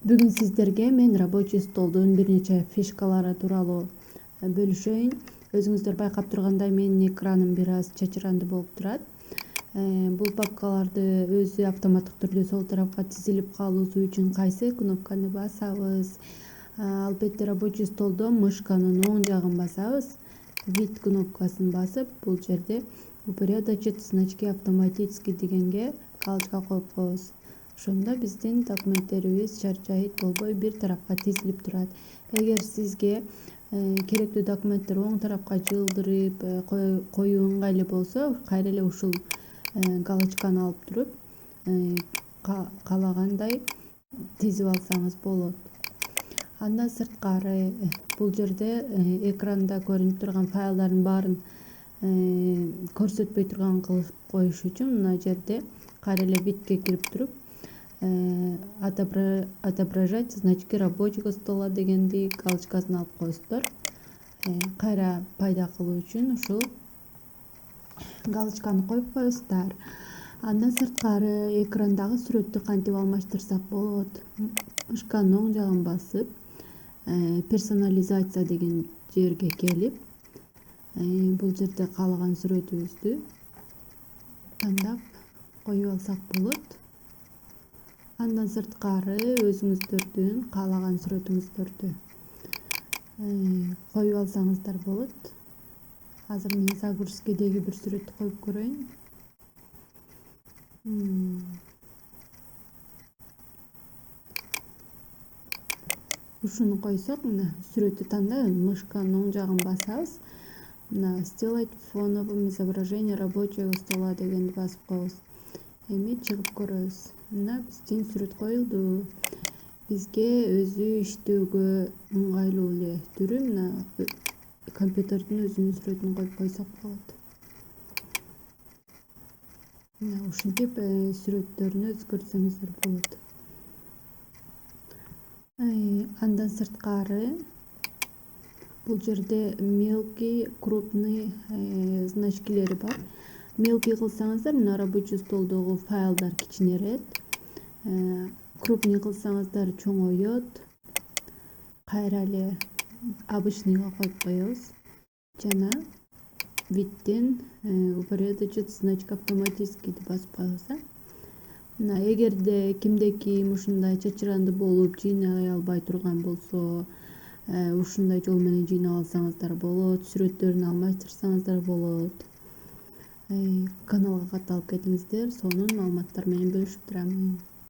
Бүгүн сиздерге мен рабочий столдун бир нече фишкалары тууралуу бөлүшөйүн. Өзүңүздөр байкап тургандай менин экраным бир аз чачыранды болуп турат. Бул папкаларды өзү автоматтык түрдө сол тарапка тизилип калуусу үчүн кайсы кнопканы басабыз? Албетте рабочий столдо мышканын оң жагын басабыз. Вид кнопкасын басып, бул жерде упорядочить значки автоматически дегенге галочка коюп коебуз. Ошондо биздин документтерибиз чарчайт болбой бир тарапка тизилип турат. Эгер сизге керектүү документтер оң тарапка жылдырып коюу ыңгайлуу болсо, кайра эле ушул галочканы алып туруп каалагандай тизип алсаңыз болот. Андан сырткары бул жерде экранда көрүнүп турган файлдардын баарын көрсөтпөй турган кылып коюш үчүн мына жерде кайра эле видке кирип туруп отображать значки рабочего стола дегенди галочкасын алып коесуздар. Кайра пайда кылуу үчүн ушул галочканы коюп коесуздар. Андан сырткары экрандагы сүрөттү кантип алмаштырсак болот? Мышканын оң жагын басып, персонализация деген жерге келип, бул жерде каалаган сүрөтүбүздү тандап коюп алсак болот. Андан сырткары өзүңүздөрдүн каалаган сүрөтүңүздөрдү коюп алсаңыздар болот. Азыр мен загрузкедеги бир сүрөттү коюп көрөйүн. Ушуну койсок, мына сүрөттү тандайбыз, мышканын оң жагын басабыз. Мына сделать фоновым изображение рабочего стола дегенди басып коебуз. Эми чыгып көрөбүз. Мына биздин сүрөт коюлду. Бизге өзү иштөөгө ыңгайлуу эле түрү мына компьютердин өзүнүн сүрөтүн коюп койсок болот. Мына ушинтип сүрөттөрүнү өзгөртсөңүздөр болот. Андан сырткары бул жерде мелкий, крупный значкилери бар. Мелкий кылсаңыздар, мына рабочий столдогу файлдар кичинерет. Крупный кылсаңыздар чоңойот. Кайра эле обычныйга коюп коебуз. Жана видден упорядочить значка автоматически деп басып коебуз. Мына эгерде кимде-ким ушундай чачыранды болуп жыйнай албай турган болсо, ушундай жол менен жыйнап алсаңыздар болот, сүрөттөрүн алмаштырсаңыздар болот. Каналга катталып кетиңиздер, сонун маалыматтар менен бөлүшүп турам.